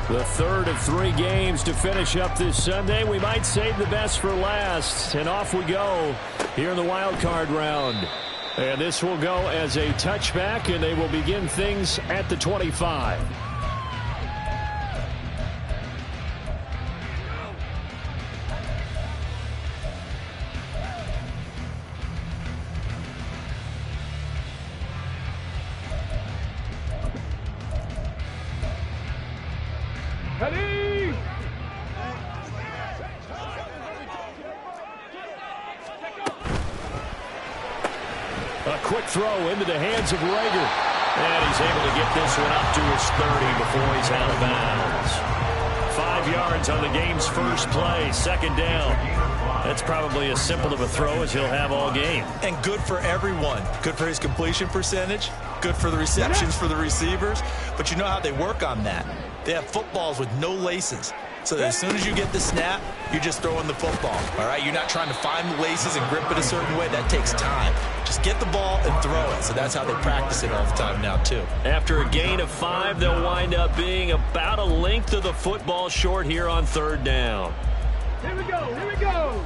The third of 3 games to finish up this Sunday. We might save the best for last. And off we go here in the wild card round. And this will go as a touchback, and they will begin things at the 25. Ready? A quick throw into the hands of Rager. And he's able to get this one up to his 30 before he's out of bounds. 5 yards on the game's first play, second down. That's probably as simple of a throw as he'll have all game. And good for everyone. Good for his completion percentage. Good for the receptions for the receivers. But you know how they work on that. They have footballs with no laces. So that as soon as you get the snap, you're just throwing the football. All right? You're not trying to find the laces and grip it a certain way. That takes time. Just get the ball and throw it. So that's how they practice it all the time now, too. After a gain of 5, they'll wind up being about a length of the football short here on third down. Here we go. Here we go.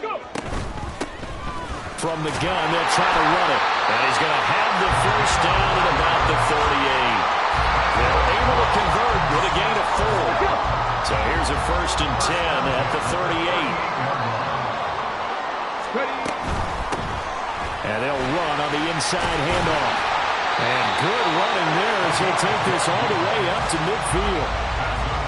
Go. From the gun, they'll try to run it. And he's going to have the first down at about the 38. They're able to convert with a gain of 4. So here's a 1st and 10 at the 38. Ready. And they'll run on the inside handoff. And good running there as he'll take this all the way up to midfield.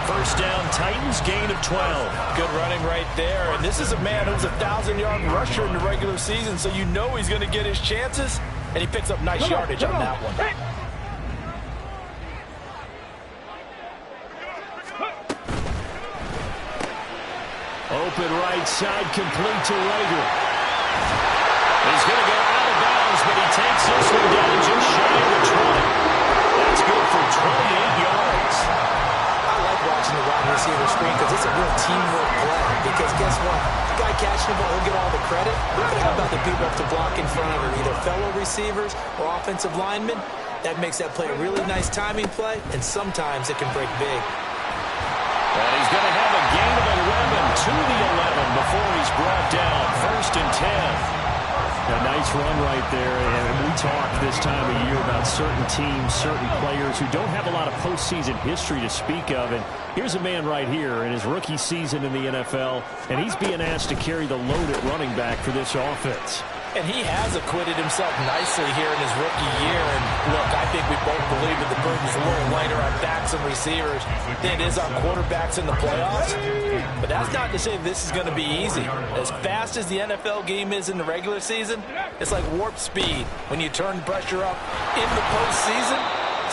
First down, Titans, gain of 12. Good running right there. And this is a man who's a 1,000-yard rusher in the regular season, so you know he's going to get his chances. And he picks up nice yardage on that one. Open right side, complete to Rager. He's going to go out of bounds, but he takes this one down just shy of the 20. That's good for 28 yards. I like watching the wide receiver screen because it's a real teamwork play. Because guess what? The guy catching the ball will get all the credit. But how about the people up to block in front of him, either fellow receivers or offensive linemen? That makes that play a really nice timing play, and sometimes it can break big. And he's going to have a gain of 11 to the 11 before he's brought down. 1st and 10. A nice run right there, and we talk this time of year about certain teams, certain players who don't have a lot of postseason history to speak of, and here's a man right here in his rookie season in the NFL, and he's being asked to carry the load at running back for this offense. And he has acquitted himself nicely here in his rookie year. And look, I think we both believe that the burden's a little lighter on backs and receivers than it is on quarterbacks in the playoffs. But that's not to say this is going to be easy. As fast as the NFL game is in the regular season, it's like warp speed when you turn pressure up in the postseason.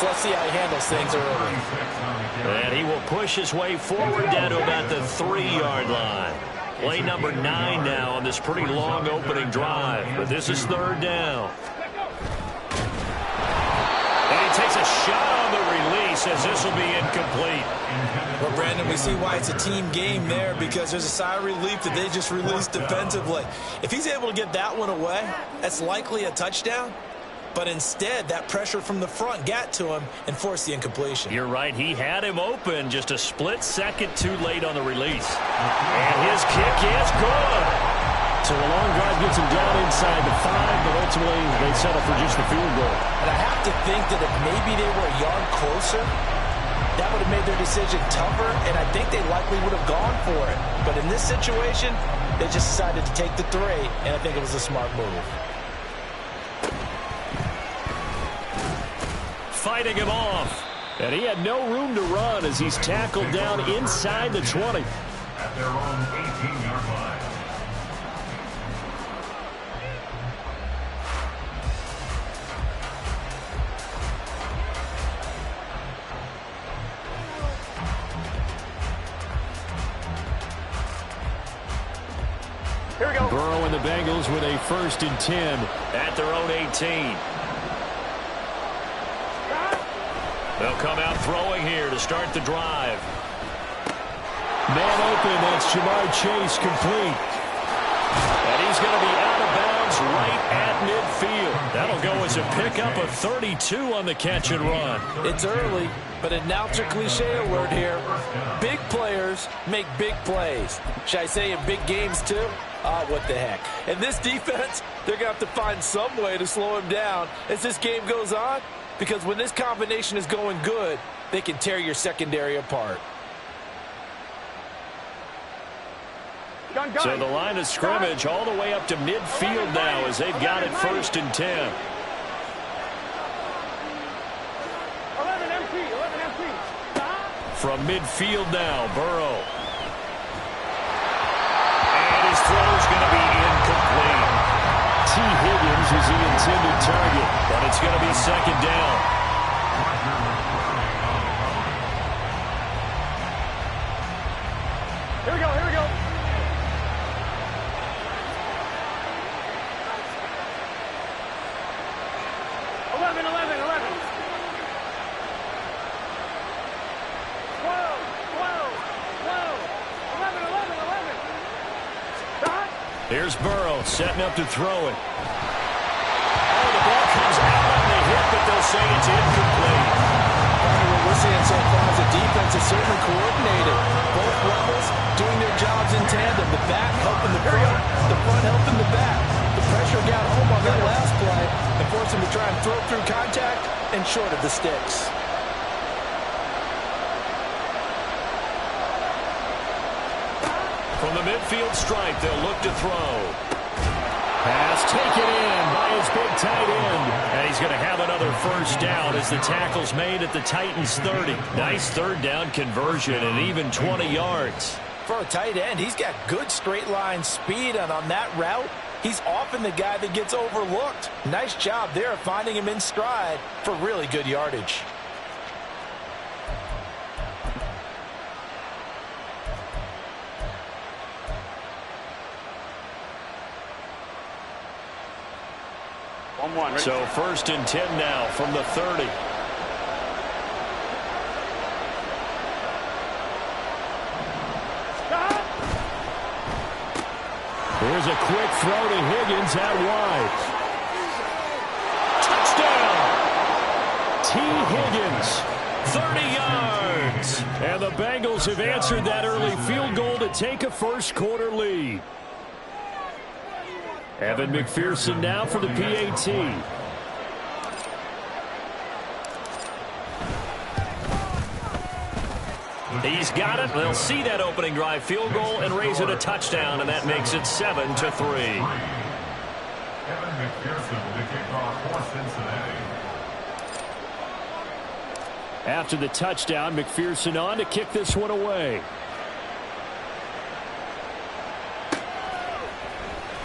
So let's see how he handles things early. And he will push his way forward down to about the 3-yard line. Play number 9 now on this pretty long opening drive. But this is third down. And he takes a shot on the release as this will be incomplete. Well, Brandon, we see why it's a team game there, because there's a sigh of relief that they just released defensively. If he's able to get that one away, that's likely a touchdown. But instead, that pressure from the front got to him and forced the incompletion. You're right. He had him open, just a split second too late on the release. And his kick is good. So a long drive gets him down inside the 5, but ultimately they settle for just the field goal. And I have to think that if maybe they were a yard closer, that would have made their decision tougher, and I think they likely would have gone for it. But in this situation, they just decided to take the 3, and I think it was a smart move. Fighting him off. And he had no room to run as he's tackled down inside the 20. At their own 18-yard line. Here we go. Burrow and the Bengals with a 1st and 10 at their own 18. They'll come out throwing here to start the drive. Man open, that's Jamar Chase complete. And he's going to be out of bounds It's right at midfield. That'll go as a pickup of 32 on the catch and run. It's early, but announcer cliche alert here. Big players make big plays. Should I say in big games too? What the heck. And this defense, they're going to have to find some way to slow him down as this game goes on, because when this combination is going good, they can tear your secondary apart. So the line of scrimmage all the way up to midfield now as they've got it 1st and 10. 11 empty. From midfield now, Burrow. And his throw's going to be incomplete. T. Higgins is the intended target, but it's going to be 2nd down. Here we go. 11. 12. Stop. Here's Burrow setting up to throw it. Oh, the ball comes out on the hit, but they'll say it's incomplete. What we're seeing so far is the defense is certainly coordinated. Both levels doing their jobs in tandem. The back helping the front helping the back. The pressure got home on that last play and forced him to try and throw through contact and short of the sticks. From the midfield stripe, they'll look to throw. Pass taken in by his big tight end. And he's going to have another 1st down as the tackle's made at the Titans' 30. Nice 3rd down conversion and even 20 yards. For a tight end, he's got good straight line speed, and on that route, he's often the guy that gets overlooked. Nice job there of finding him in stride for really good yardage. So 1st and 10 now from the 30. Here's a quick throw to Higgins out wide. Touchdown! T. Higgins, 30 yards. And the Bengals have answered that early field goal to take a 1st quarter lead. Evan McPherson now for the PAT. He's got it. They'll see that opening drive field goal and raise it a touchdown, and that makes it 7-3. Evan McPherson, the kickoff for Cincinnati. After the touchdown, McPherson on to kick this one away.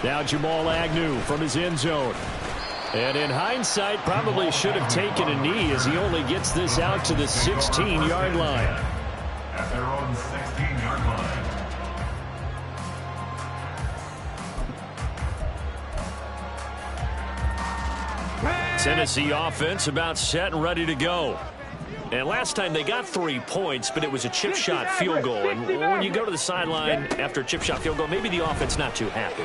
Now Jamal Agnew from his end zone. And in hindsight, probably should have taken a knee as he only gets this out to the 16-yard line. At their own 16-yard line. Tennessee offense about set and ready to go. And last time they got 3 points, but it was a chip shot field goal. And when you go to the sideline after a chip shot field goal, maybe the offense not too happy.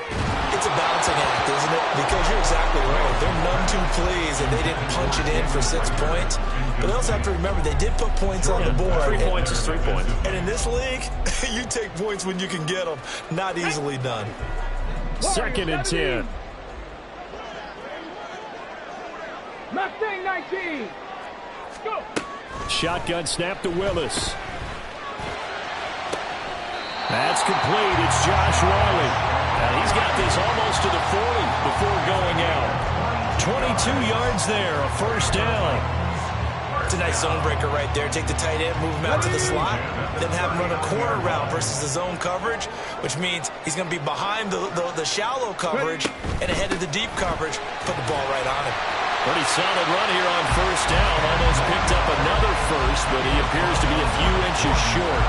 It's a balancing act, isn't it? Because you're exactly right. They're none too pleased and they didn't punch it in for 6 points. But they also have to remember they did put points on the board. 3 points is 3 points. And in this league, you take points when you can get them. Not easily done. 2nd and 10. Mustang 19. Go. Shotgun snap to Willis. That's complete. It's Josh Whyle. And he's got this almost to the 40 before going out. 22 yards there, a 1st down. It's a nice zone breaker right there. Take the tight end, move him out to the slot, then have him run a corner route versus the zone coverage, which means he's going to be behind the shallow coverage and ahead of the deep coverage. Put the ball right on him. Pretty solid run here on 1st down. Almost picked up another 1st, but he appears to be a few inches short.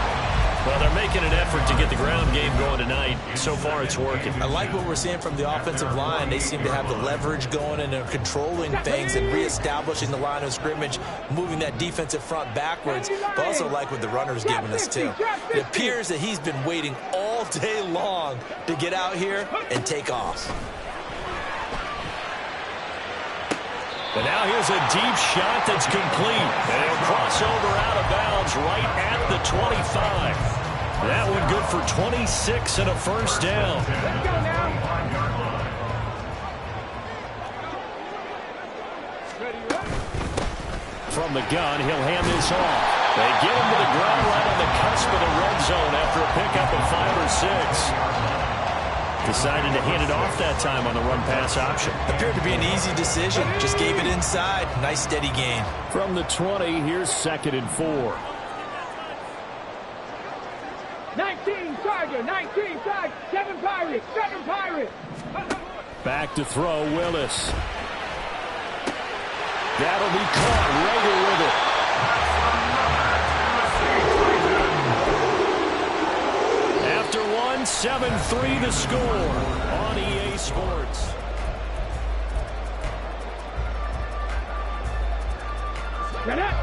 Well, they're making an effort to get the ground game going tonight. So far, it's working. I like what we're seeing from the offensive line. They seem to have the leverage going and they're controlling things and reestablishing the line of scrimmage, moving that defensive front backwards. But also like what the runner's giving us, too. It appears that he's been waiting all day long to get out here and take off. And now here's a deep shot that's complete. And he'll cross over out of bounds right at the 25. That one good for 26 and a first down. Let's go now. Ready, ready. From the gun, he'll hand this off. They get him to the ground right on the cusp of the red zone after a pickup of 5 or 6. Decided to hand it off that time on the run-pass option. Appeared to be an easy decision. Just gave it inside. Nice steady gain. From the 20, here's 2nd and 4. 19 Tiger, 19 Tiger, 7 Pirates, 7 Pirates. Back to throw, Willis. That'll be caught. Rager with it. After 7-3 the score on EA Sports.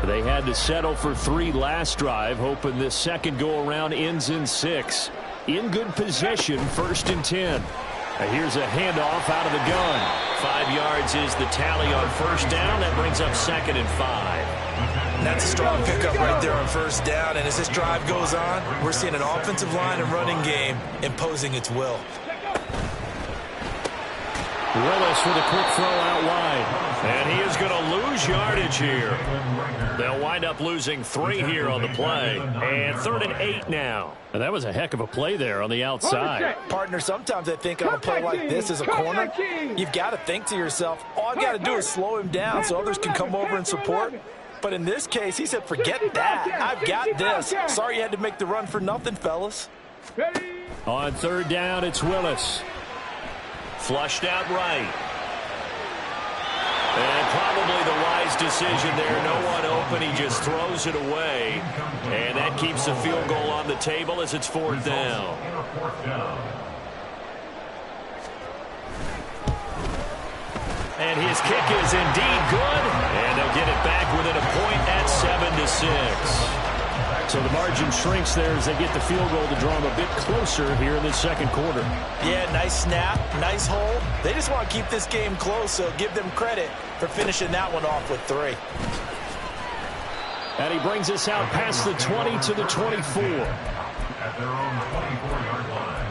They had to settle for 3 last drive, hoping this second go-around ends in 6. In good position, 1st and 10. Here's a handoff out of the gun. 5 yards is the tally on 1st down. That brings up 2nd and 5. That's a strong pickup right there on 1st down. And as this drive goes on, we're seeing an offensive line and running game imposing its will. Willis with a quick throw out wide. And he is going to lose yardage here. They'll wind up losing 3 here on the play. And 3rd and 8 now. And that was a heck of a play there on the outside. Partner, sometimes I think on a play like this as a corner, you've got to think to yourself, all I've got to do is slow him down so others can come over and support. But in this case, he said, forget that. I've got this. Sorry you had to make the run for nothing, fellas. On 3rd down, it's Willis. Flushed out right. And probably the wise decision there. No one open. He just throws it away. And that keeps the field goal on the table as it's 4th down. And his kick is indeed good. And they'll get it back within a point at 7-6. So the margin shrinks there as they get the field goal to draw them a bit closer here in the 2nd quarter. Yeah, nice snap, nice hole. They just want to keep this game close, so give them credit for finishing that one off with 3. And he brings us out past the 20 to the 24. At their own 24-yard line.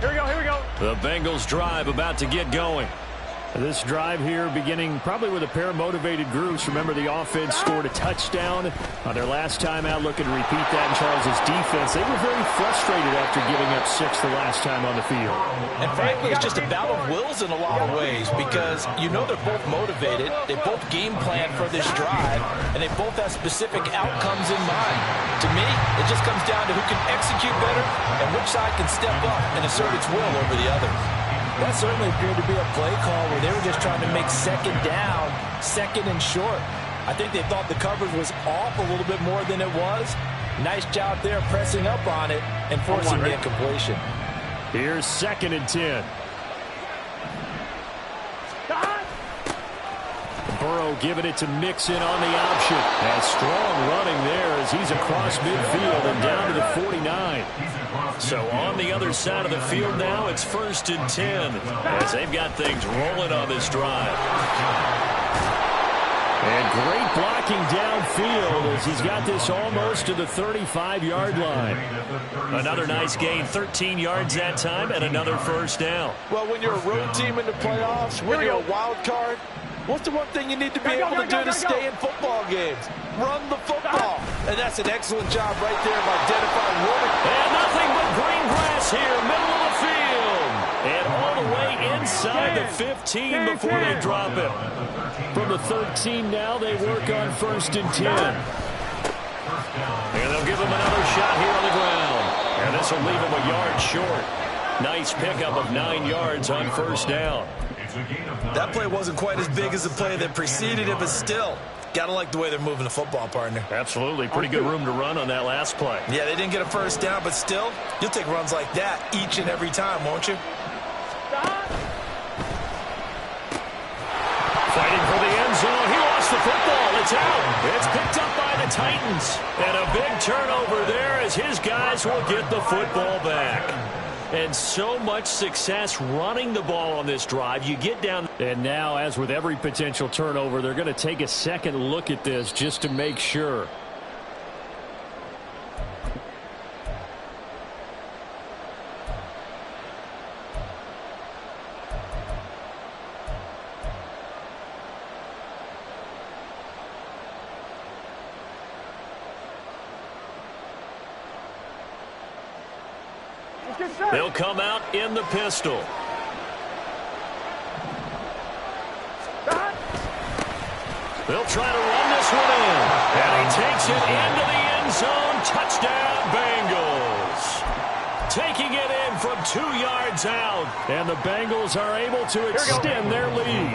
Here we go, here we go. The Bengals drive about to get going. This drive here beginning probably with a pair of motivated groups. Remember, the offense scored a touchdown on their last time out. Looking to repeat that in Charles's defense. They were very frustrated after giving up 6 the last time on the field. And frankly, it's just a battle of wills in a lot of ways because you know they're both motivated. They both game plan for this drive, and they both have specific outcomes in mind. To me, it just comes down to who can execute better and which side can step up and assert its will over the other. That certainly appeared to be a play call where they were just trying to make 2nd down, 2nd and short. I think they thought the coverage was off a little bit more than it was. Nice job there pressing up on it and forcing the incompletion. Here's 2nd and 10. Burrow giving it to Mixon on the option. And strong running there as he's across midfield and down to the 49. So on the other side of the field now, it's 1st and 10 as they've got things rolling on this drive. And great blocking downfield as he's got this almost to the 35-yard line. Another nice gain, 13 yards that time, and another 1st down. Well, when you're a road team in the playoffs, when you're a wild card, what's the one thing you need to be able to do to stay in football games? Run the football. And that's an excellent job right there of identifying Warwick. And nothing but green grass here, middle of the field. And all the way inside the 15 before they drop it. From the 13 now, they work on 1st and 10. And they'll give him another shot here on the ground. And this will leave him a yard short. Nice pickup of 9 yards on 1st down. That play wasn't quite as big as the play that preceded it, but still, got to like the way they're moving the football, partner. Absolutely. Pretty good room to run on that last play. Yeah, they didn't get a 1st down, but still, you'll take runs like that each and every time, won't you? Fighting for the end zone. He lost the football. It's out. It's picked up by Carolina Titans. And a big turnover there as his guys will get the football back. And so much success running the ball on this drive. You get down. And now, as with every potential turnover, they're going to take a second look at this just to make sure. They'll come out in the pistol. They'll try to run this one in. And he takes it into the end zone. Touchdown, Bengals. Taking it in from 2 yards out. And the Bengals are able to extend their lead.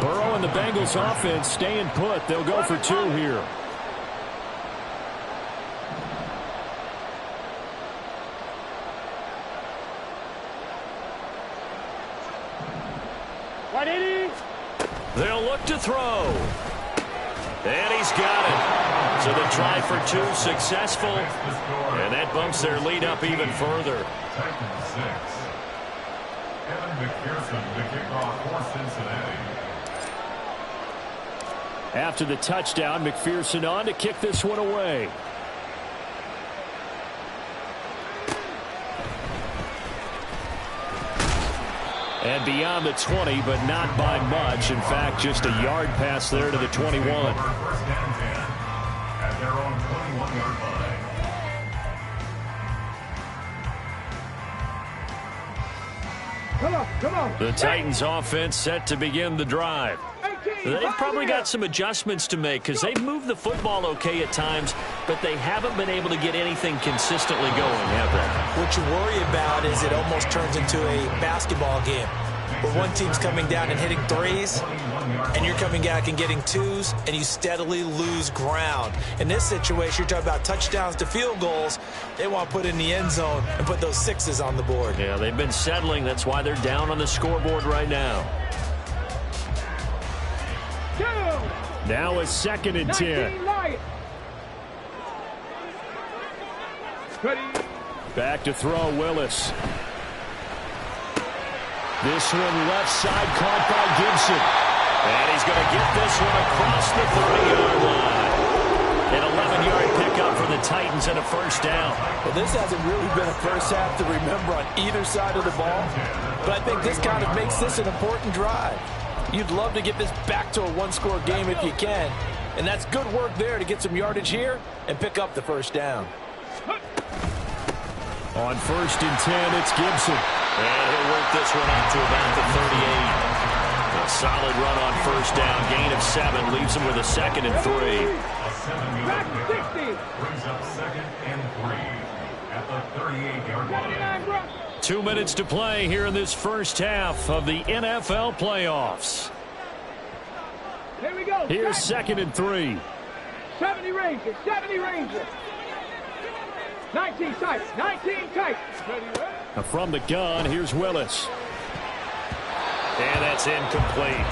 Burrow and the Bengals offense staying put. They'll go for 2 here. They'll look to throw. And he's got it. So the try for 2 successful. And that bumps their lead up even further. Titans 6. Evan McPherson, the kickoff for Cincinnati. After the touchdown, McPherson on to kick this one away. And beyond the 20, but not by much. In fact, just a yard pass there to the 21. First and 10 at their own 21-yard line. Come on. The Titans offense set to begin the drive. They've probably got some adjustments to make because they've moved the football okay at times, but they haven't been able to get anything consistently going, have they? What you worry about is it almost turns into a basketball game where one team's coming down and hitting threes, and you're coming back and getting twos, and you steadily lose ground. In this situation, you're talking about touchdowns to field goals. They want to put in the end zone and put those sixes on the board. Yeah, they've been settling. That's why they're down on the scoreboard right now. Now a 2nd and 10. Back to throw, Willis. This one left side caught by Gibson. And he's going to get this one across the 30-yard line. An 11-yard pickup for the Titans and a first down. Well, this hasn't really been a first half to remember on either side of the ball. But I think this kind of makes this an important drive. You'd love to get this back to a one-score game if you can. And that's good work there to get some yardage here and pick up the first down. On 1st and 10, it's Gibson. And he'll work this one out to about the 38. A solid run on first down. Gain of 7 leaves him with a 2nd and 3. A 7-yard pickup brings up 2nd and 3 at the 38-yard line. 2 minutes to play here in this first half of the NFL playoffs. Here we go. Here's 2nd and 3. 70 Rangers. 19 Titans. 19 Titans. From the gun, here's Willis. And that's incomplete.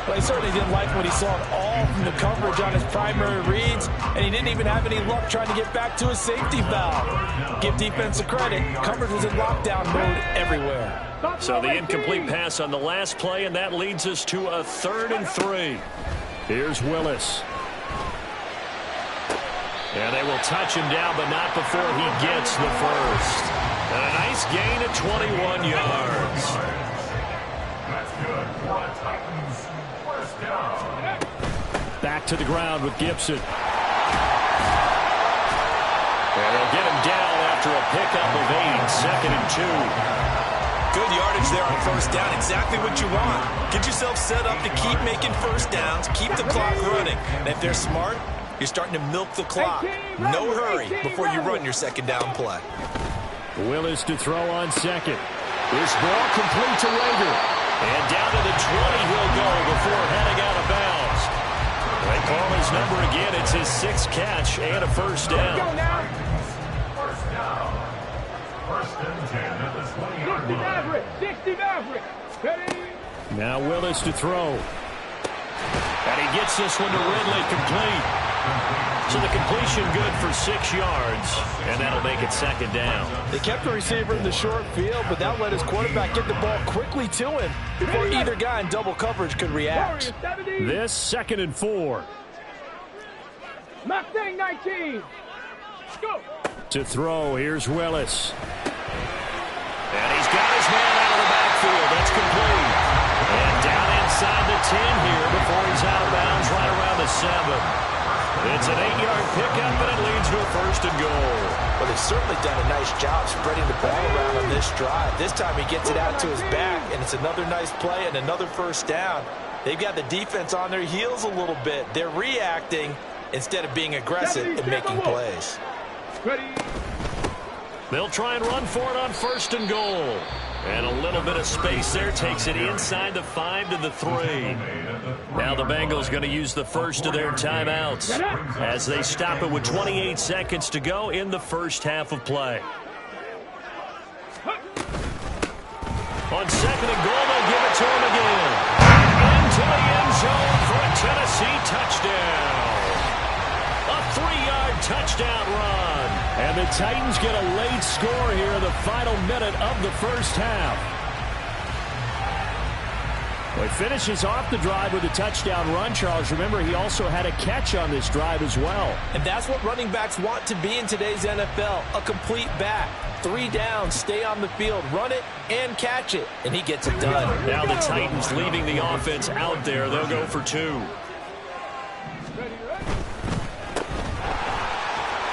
Well, he certainly didn't like what he saw at all from the coverage on his primary reads, and he didn't even have any luck trying to get back to his safety valve. Give defense a credit. Coverage was in lockdown mode everywhere. So the incomplete pass on the last play, and that leads us to a 3rd and 3. Here's Willis. And they will touch him down, but not before he gets the first. And a nice gain of 21 yards. That's good for the Titans. First down. Back to the ground with Gibson. And they'll get him down after a pickup of 8. 2nd and 2. Good yardage there on first down. Exactly what you want. Get yourself set up to keep making first downs, keep the clock running. And if they're smart, you're starting to milk the clock. No hurry before you run your second down play. Willis to throw on 2nd. This ball complete to Rager. And down to the 20 he'll go before heading out of bounds. They call his number again. It's his 6th catch and a first down. First down. 1st and 10 at the 20-yard line. 60 Maverick. Now Willis to throw. And he gets this one to Ridley complete. So the completion good for 6 yards, and that'll make it second down. They kept the receiver in the short field, but that let his quarterback get the ball quickly to him before either guy in double coverage could react. This 2nd and 4. Mustang 19. Go. To throw, here's Willis. And he's got his man out of the backfield. That's complete. And down inside the 10 here before he's out of bounds right around the 7. It's an 8-yard pickup, and it leads to a 1st and goal. Well, they've certainly done a nice job spreading the ball around on this drive. This time he gets it out to his back, and it's another nice play and another 1st down. They've got the defense on their heels a little bit. They're reacting instead of being aggressive and making plays. They'll try and run for it on 1st and goal. And a little bit of space there takes it inside the 5 to the 3. Now the Bengals going to use the first of their timeouts as they stop it with 28 seconds to go in the first half of play. On 2nd and goal, they'll give it to him again. Into the end zone for a Tennessee touchdown. A 3-yard touchdown run. And the Titans get a late score here in the final minute of the first half. Well, he finishes off the drive with a touchdown run, Charles. Remember, he also had a catch on this drive as well. And that's what running backs want to be in today's NFL, a complete back. 3 downs, stay on the field, run it, and catch it. And he gets it done. Now the Titans leaving the offense out there. They'll go for 2.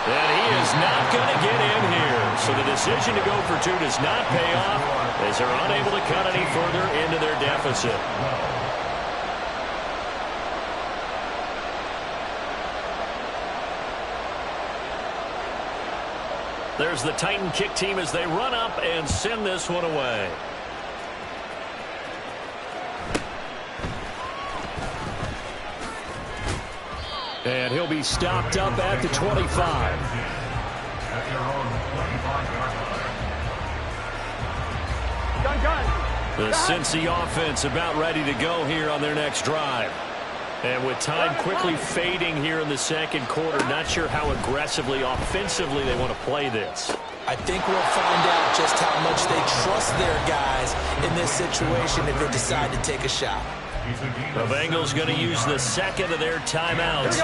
And he is not going to get in here. So the decision to go for 2 does not pay off as they're unable to cut any further into their deficit. There's the Titan kick team as they run up and send this one away. And he'll be stopped up at the 25. The Cincy offense about ready to go here on their next drive. And with time quickly fading here in the 2nd quarter, not sure how aggressively, offensively they want to play this. I think we'll find out just how much they trust their guys in this situation if they decide to take a shot. The Bengals going to use the 2nd of their timeouts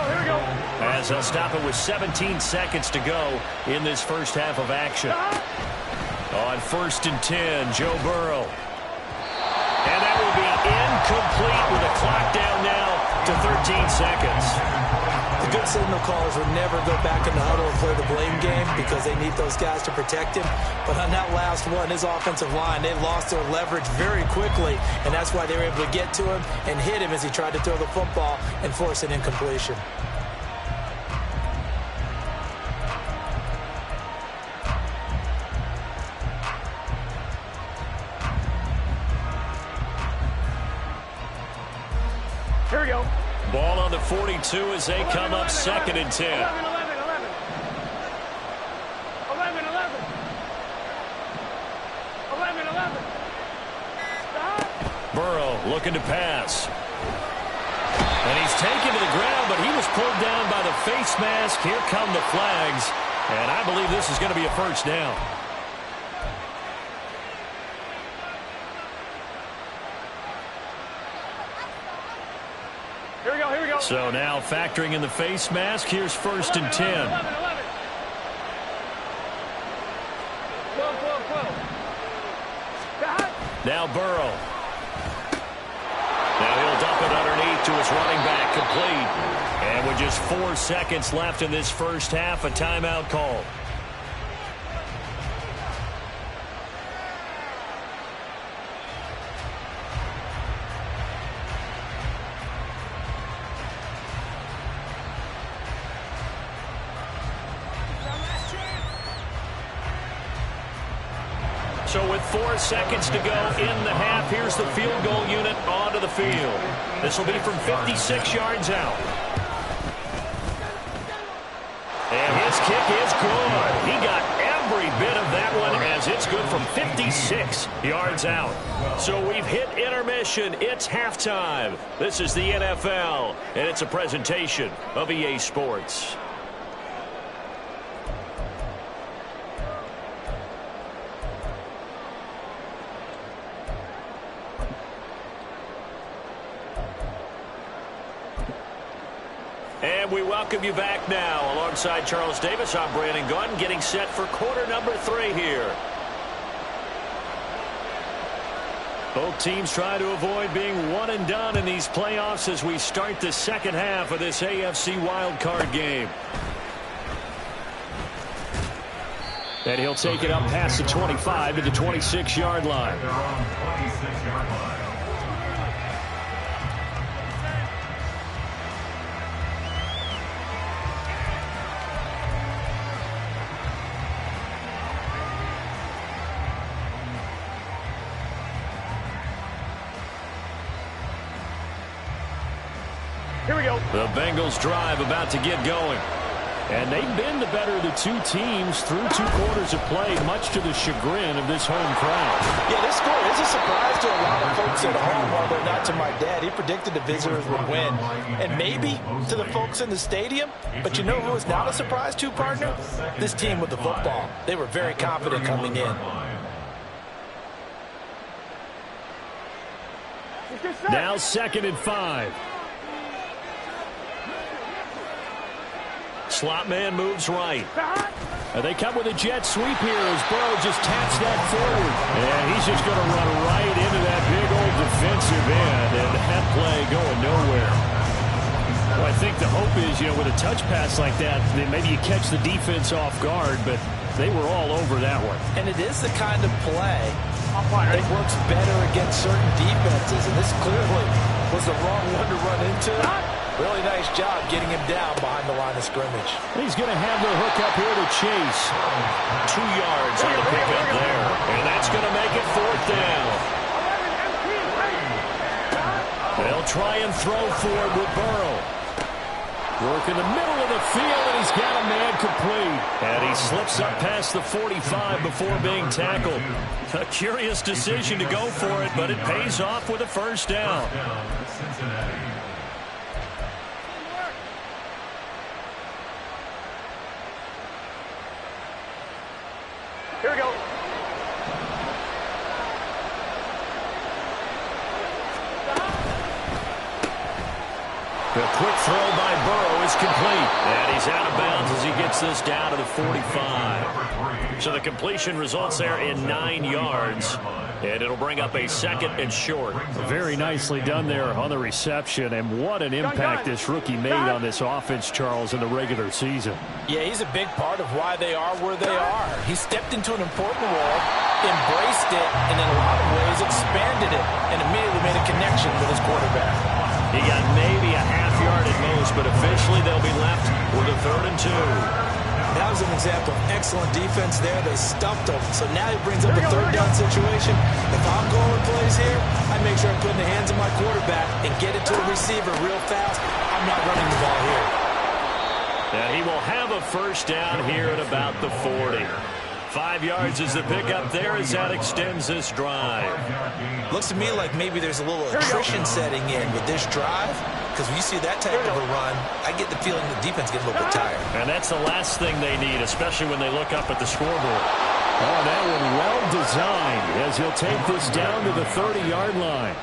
as they'll stop it with 17 seconds to go in this first half of action. On 1st and 10, Joe Burrow. And that will be incomplete with a clock down now to 13 seconds. The good signal callers would never go back in the huddle and play the blame game because they need those guys to protect him. But on that last one, his offensive line, they lost their leverage very quickly, and that's why they were able to get to him and hit him as he tried to throw the football and force an incompletion. Here we go. Ball on the 42 as they come up 2nd and 10. 11. Burrow looking to pass. And he's taken to the ground, but he was pulled down by the face mask. Here come the flags. And I believe this is going to be a 1st down. Here we go. So now factoring in the face mask, here's 1st and 10. 11. 12. Now Burrow. Now he'll dump it underneath to his running back, complete. And with just 4 seconds left in this first half, a timeout call. So with 4 seconds to go in the half, here's the field goal unit onto the field. This will be from 56 yards out. And his kick is good. He got every bit of that one as it's good from 56 yards out. So we've hit intermission. It's halftime. This is the NFL, and it's a presentation of EA Sports. And we welcome you back now. Alongside Charles Davis, I'm Brandon Gunn, getting set for quarter number 3 here. Both teams try to avoid being one and done in these playoffs as we start the second half of this AFC wildcard game. And he'll take it up past the 25 to the 26-yard line. They're on 26-yard line. Here we go. The Bengals drive about to get going. And they've been the better of the two teams through 2 quarters of play, much to the chagrin of this home crowd. Yeah, this score is a surprise to a lot of folks at home, although not to my dad. He predicted the visitors would win. And maybe to the folks in the stadium. But you know who is not a surprise to, partner? This team with the football. They were very confident coming in. Now 2nd and 5. Slot man moves right. They come with a jet sweep here as Burrow just taps that forward. And he's just going to run right into that big old defensive end. And that play going nowhere. Well, I think the hope is, with a touch pass like that, then maybe you catch the defense off guard. But they were all over that one. And it is the kind of play that works better against certain defenses. And this clearly was the wrong one to run into. Really nice job getting him down behind the line of scrimmage. He's going to have the hook up here to Chase. 2 yards on the pickup there. And that's going to make it 4th down. They'll try and throw for it with Burrow. Work in the middle of the field, and he's got a man complete. And he slips up past the 45 before being tackled. A curious decision to go for it, but it pays off with a 1st down. Here we go. The quick throw by Burrow is complete. And he's out of bounds as he gets this down to the 45. So the completion results there in 9 yards. And it'll bring up a 2nd and short. Very nicely done there on the reception. And what an impact this rookie made on this offense, Charles, in the regular season. Yeah, he's a big part of why they are where they are. He stepped into an important role, embraced it, and in a lot of ways expanded it, and immediately made a connection with his quarterback. He got maybe a half yard at most, but officially they'll be left with a 3rd and 2. That was an example of excellent defense there. They stuffed him. So now he brings up a 3rd down situation. If I'm calling plays here, I make sure I put in the hands of my quarterback and get it to a receiver real fast. I'm not running the ball here. And he will have a 1st down here at about the 40. 5 yards is the pickup there as that extends this drive. Looks to me like maybe there's a little attrition setting in with this drive. Because when you see that type of a run, I get the feeling the defense gets a little bit tired. And that's the last thing they need, especially when they look up at the scoreboard. Oh, that one well designed as he'll take this down to the 30-yard line.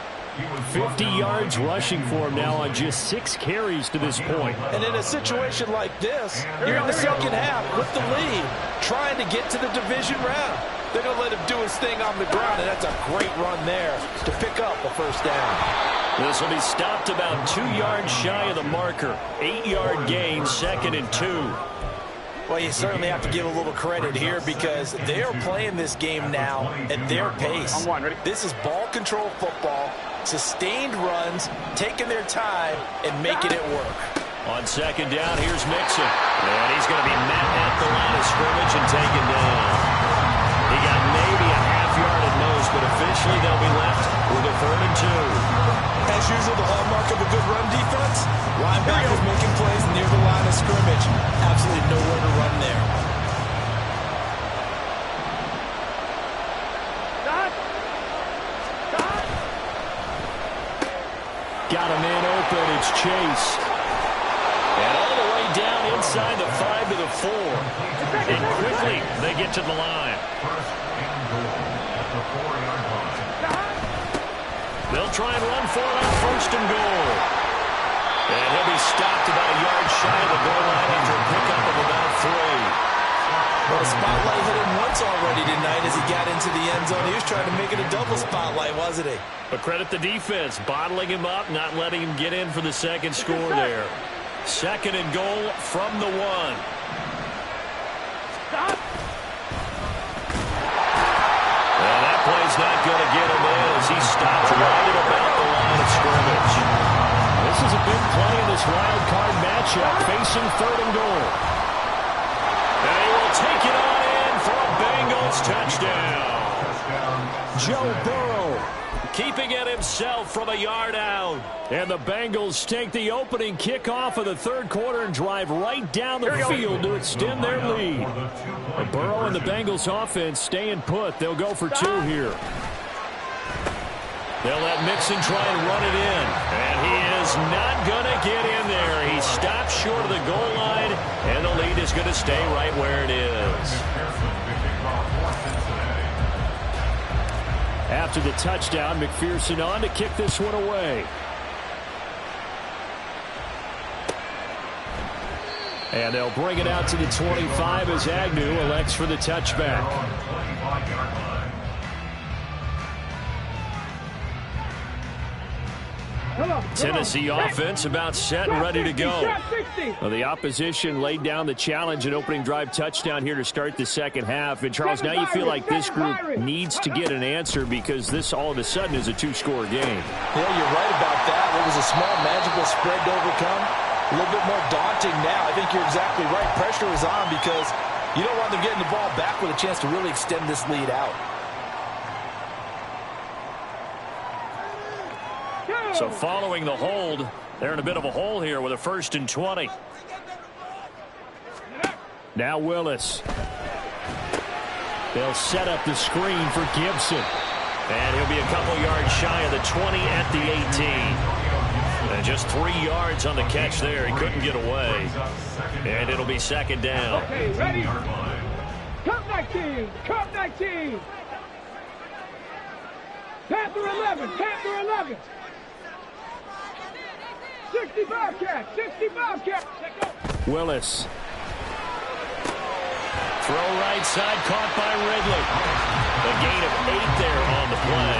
50 yards rushing for him now on just 6 carries to this point. And in a situation like this, you're in the second half with the lead, trying to get to the division round. They're going to let him do his thing on the ground, and that's a great run there to pick up a 1st down. This will be stopped about 2 yards shy of the marker. 8-yard gain, 2nd and 2. Well, you certainly have to give a little credit here because they are playing this game now at their pace. This is ball control football, sustained runs, taking their time, and making it work. On 2nd down, here's Mixon. And he's going to be met at the line of scrimmage and taken down. He got maybe a half yard at most, but officially they'll be left with a 3rd and 2. As usual, the hallmark of a good run defense, linebackers making plays near the line of scrimmage. Absolutely nowhere to run there. Got a man open, it's Chase. And all the way down inside the 5 to the 4. And quickly they get to the line. 1st and goal at the 4-yard line. They'll try and run for it on 1st and goal. And he'll be stopped about a yard shy of the goal line after a pickup of about 3. Well, the spotlight hit him once already tonight as he got into the end zone. He was trying to make it a double spotlight, wasn't he? But credit the defense, bottling him up, not letting him get in for the second score there. 2nd and goal from the 1. Stop. And that play's not going to get him in as he stopped right at about the line of scrimmage. This is a big play in this wild card matchup, facing 3rd and goal. And he will take it on in for a Bengals touchdown. Joe Burrow keeping it himself from a yard out. And the Bengals take the opening kickoff of the 3rd quarter and drive right down the field to extend their lead. Burrow and the Bengals offense staying put. They'll go for 2 here. They'll let Mixon try and run it in. And he is not going to get in there. He stopped short of the goal line, and the lead is going to stay right where it is. After the touchdown, McPherson on to kick this one away. And they'll bring it out to the 25 as Agnew elects for the touchback. Tennessee offense about set and ready to go. Well, the opposition laid down the challenge and opening drive touchdown here to start the second half. And, Charles, now you feel like this group needs to get an answer because this all of a sudden is a 2-score game. Yeah, you're right about that. What was a small magical spread to overcome, a little bit more daunting now. I think you're exactly right. Pressure is on because you don't want them getting the ball back with a chance to really extend this lead out. So following the hold, they're in a bit of a hole here with a 1st and 20. Now Willis. They'll set up the screen for Gibson. And he'll be a couple yards shy of the 20 at the 18. And just 3 yards on the catch there. He couldn't get away. And it'll be 2nd down. Okay, ready? Cup 19. Cup 19. Panther 11. Panther 11. 65 catch. 65 catch. Willis. Throw right side, caught by Ridley. A gain of 8 there on the play.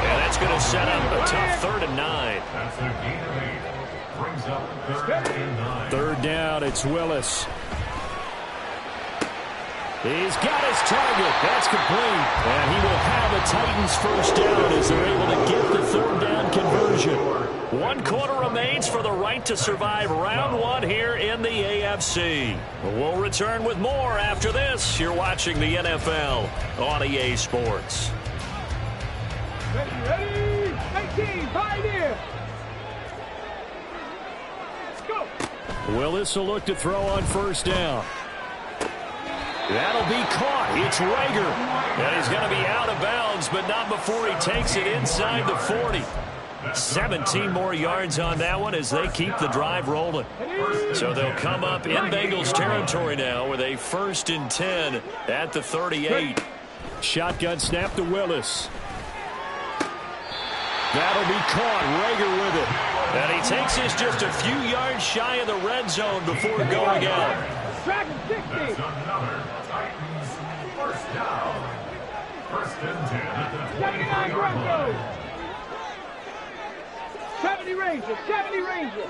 And that's going to set up a tough 3rd and 9. That's a gain of 8. Brings up 3rd and 9. 3rd down, it's Willis. He's got his target. That's complete. And he will have a Titans 1st down as they're able to get the 3rd down conversion. 1 quarter remains for the right to survive round 1 here in the AFC. We'll return with more after this. You're watching the NFL on EA Sports. Ready? 19. Pioneer. Go. Willis will look to throw on 1st down. That'll be caught. It's Rager. And he's going to be out of bounds, but not before he takes it inside the 40. 17 more yards on that one as they keep the drive rolling. So they'll come up in Bengals territory now with a 1st and 10 at the 38. Shotgun snap to Willis. That'll be caught. Rager with it. And he takes this just a few yards shy of the red zone before going out. Dragon 60. That's another Titans 1st down. 1st and 10 at the 79 Broncos. 25. 70 Ranger. 70 Ranger.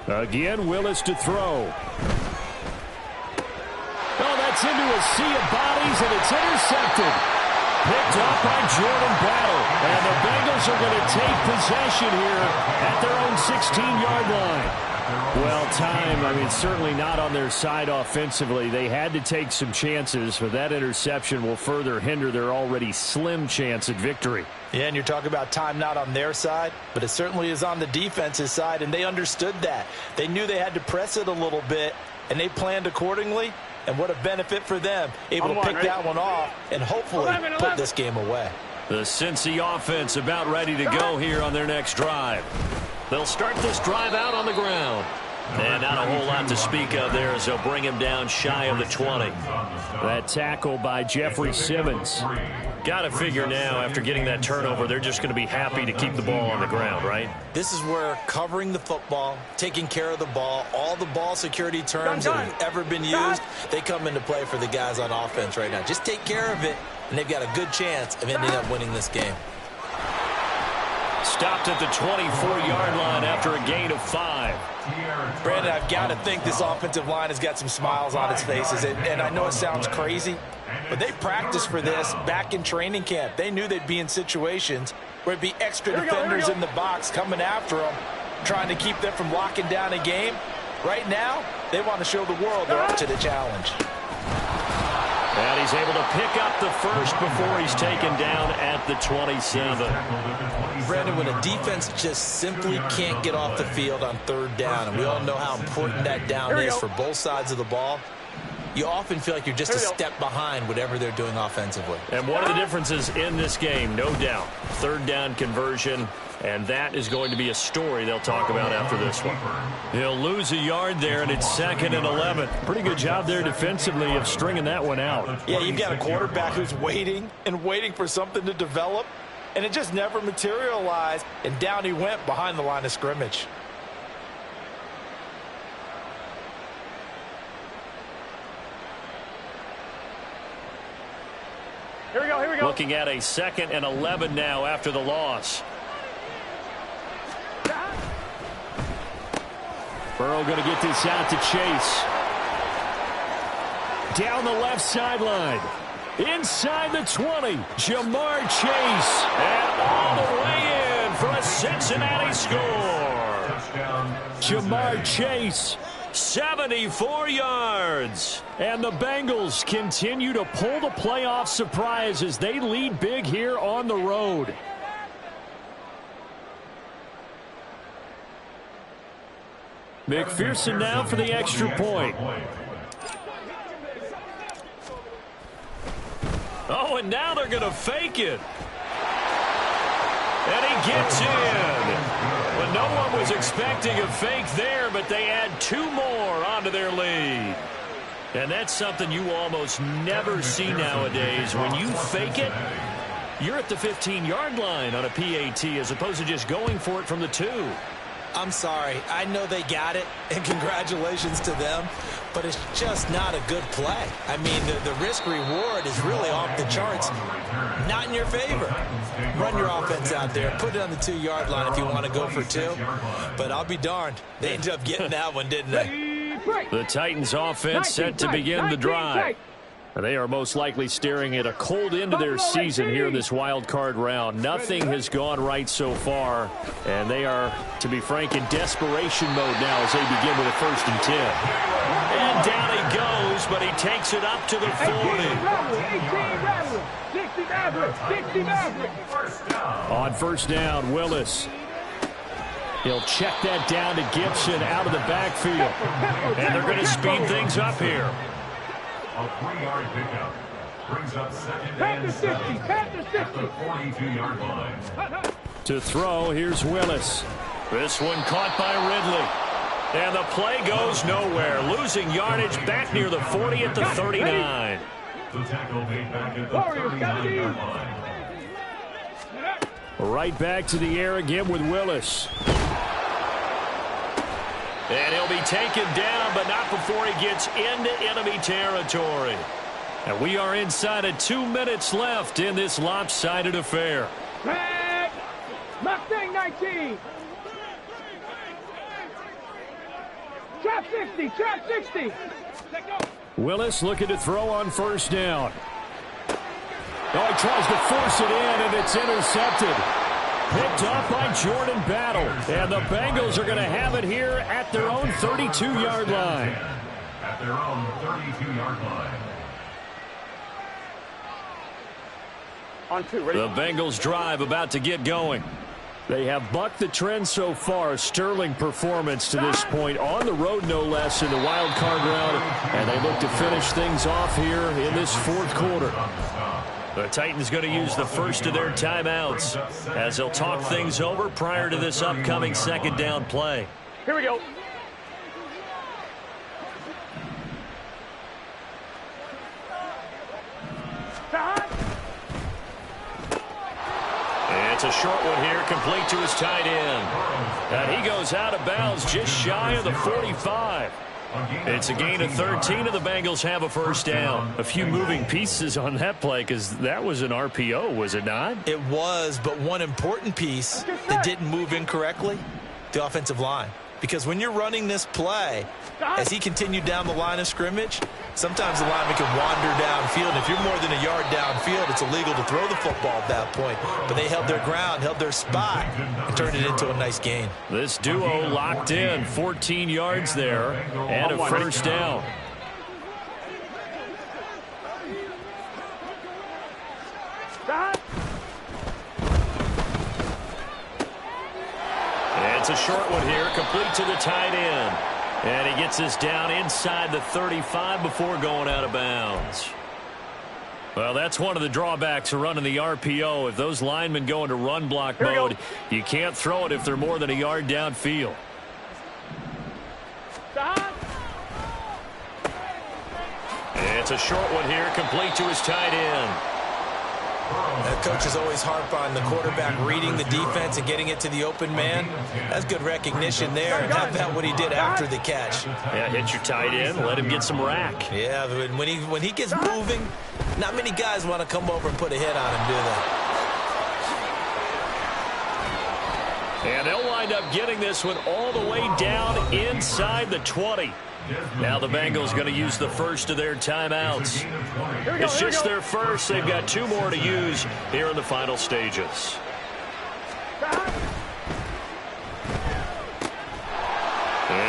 Again, Willis to throw. Oh, that's into a sea of bodies, and it's intercepted. Picked up by Jordan Battle. And the Bengals are going to take possession here at their own 16-yard line. Well, time, certainly not on their side offensively. They had to take some chances, but that interception will further hinder their already slim chance at victory. Yeah, and you're talking about time not on their side, but it certainly is on the defense's side, and they understood that. They knew they had to press it a little bit, and they planned accordingly, and what a benefit for them, able to pick that one off and hopefully put this game away. The Cincy offense about ready to go here on their next drive. They'll start this drive out on the ground. And not a whole lot to speak of there as they'll bring him down shy of the 20. That tackle by Jeffrey Simmons. Got to figure now, after getting that turnover, they're just going to be happy to keep the ball on the ground, right? This is where covering the football, taking care of the ball, all the ball security terms that have ever been used, they come into play for the guys on offense right now. Just take care of it, and they've got a good chance of ending up winning this game. Stopped at the 24-yard line after a gain of 5. Brandon, I've got to think this offensive line has got some smiles on its faces. And I know it sounds crazy, but they practiced for this back in training camp. They knew they'd be in situations where it'd be extra defenders in the box coming after them, trying to keep them from locking down a game. Right now, they want to show the world they're up to the challenge. And he's able to pick up the first before he's taken down at the 27. Brandon, when a defense just simply can't get off the field on third down, and we all know how important that down is for both sides of the ball, you often feel like you're just a step behind whatever they're doing offensively. And one of the differences in this game, no doubt, third down conversion, and that is going to be a story they'll talk about after this one. He'll lose a yard there, and it's 2nd and 11. Pretty good job there defensively of stringing that one out. Yeah, you've got a quarterback who's waiting and waiting for something to develop, and it just never materialized, and down he went behind the line of scrimmage. Here we go, here we go. Looking at a 2nd and 11 now after the loss. Burrow going to get this out to Chase. Down the left sideline. Inside the 20. Jamar Chase. And all the way in for a Cincinnati score. Jamar Chase. 74 yards. And the Bengals continue to pull the playoff surprise as they lead big here on the road. McPherson now for the extra point. Oh, and now they're going to fake it. And he gets in. But no one was expecting a fake there, but they add 2 more onto their lead. And that's something you almost never see nowadays. When you fake it, you're at the 15-yard line on a PAT as opposed to just going for it from the 2. I'm sorry. I know they got it, and congratulations to them, but it's just not a good play. I mean, the risk-reward is really off the charts. Not in your favor. Run your offense out there. Put it on the 2-yard line if you want to go for 2. But I'll be darned. They ended up getting that one, didn't they? The Titans offense set to begin the drive. They are most likely staring at a cold end to their season here in this wild card round. Nothing has gone right so far, and they are, to be frank, in desperation mode now as they begin with a 1st and 10. And down he goes, but he takes it up to the 40. On 1st down, Willis. He'll check that down to Gibson out of the backfield. And they're going to speed things up here. A 3-yard pickup brings up 2nd and 7 at the 42-yard line. To throw, here's Willis. This one caught by Ridley. And the play goes nowhere. Losing yardage back near the 40 at the 39. The tackle made back at the 39-yard line. Right back to the air again with Willis. And he'll be taken down, but not before he gets into enemy territory. And we are inside of 2 minutes left in this lopsided affair. Mustang 19. Trap 60, trap 60. Willis looking to throw on 1st down. Oh, he tries to force it in, and it's intercepted. Picked off by Jordan Battle. And the Bengals are going to have it here at their own 32-yard line. At their own 32-yard line. On 2, ready? The Bengals drive about to get going. They have bucked the trend so far. A sterling performance to this point. On the road, no less, in the wild card round. And they look to finish things off here in this 4th quarter. The Titans going to use the first of their timeouts as they'll talk things over prior to this upcoming 2nd down play. Here we go. It's a short one here, complete to his tight end. And he goes out of bounds just shy of the 45. It's a gain of 13, and the Bengals have a first down. A few moving pieces on that play because that was an RPO, was it not? It was, but one important piece that didn't move incorrectly, the offensive line. Because when you're running this play, as he continued down the line of scrimmage, sometimes the lineman can wander downfield. And if you're more than a yard downfield, it's illegal to throw the football at that point. But they held their ground, held their spot, and turned it into a nice gain. This duo locked in, 14 yards there, and a first down. It's a short one here, complete to the tight end. And he gets this down inside the 35 before going out of bounds. Well, that's one of the drawbacks of running the RPO. If those linemen go into run block mode, you can't throw it if they're more than a yard downfield. It's a short one here, complete to his tight end. Coaches always harp on the quarterback reading the defense and getting it to the open man. That's good recognition there. And how about what he did after the catch? Yeah, hit your tight end, let him get some rack. Yeah, when he gets moving, not many guys want to come over and put a hit on him, do they? And they'll wind up getting this one all the way down inside the 20. Now the Bengals going to use the first of their timeouts. It's just their first. They've got 2 more to use here in the final stages. And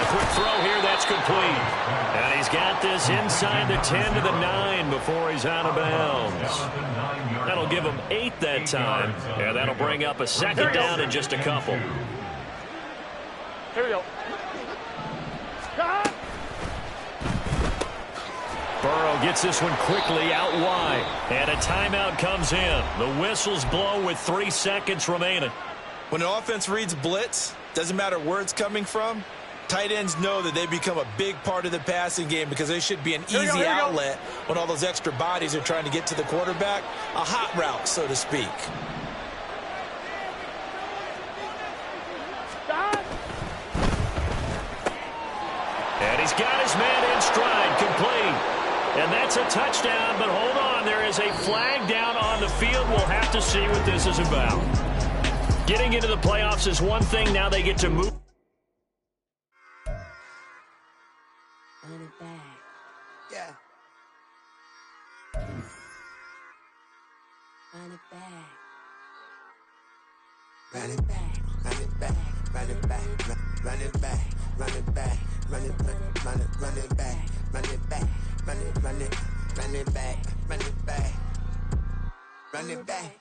a quick throw here, that's complete. And he's got this inside the 10 to the 9 before he's out of bounds. That'll give him 8 that time. And that'll bring up a second down in just a couple. Here we go. Burrow gets this one quickly out wide. And a timeout comes in. The whistles blow with 3 seconds remaining. When an offense reads blitz, doesn't matter where it's coming from, tight ends know that they become a big part of the passing game because they should be an easy outlet when all those extra bodies are trying to get to the quarterback. A hot route, so to speak. And he's got his man in stride, complete. And that's a touchdown, but hold on, there is a flag down on the field. We'll have to see what this is about. Getting into the playoffs is one thing, now they get to move. Run it back. Yeah. Run it back. Run it back. Run it back. Run it back. Run it back. Run it back. Run it back. Run it back. Run it back. Run it back. Run it back. Run it back.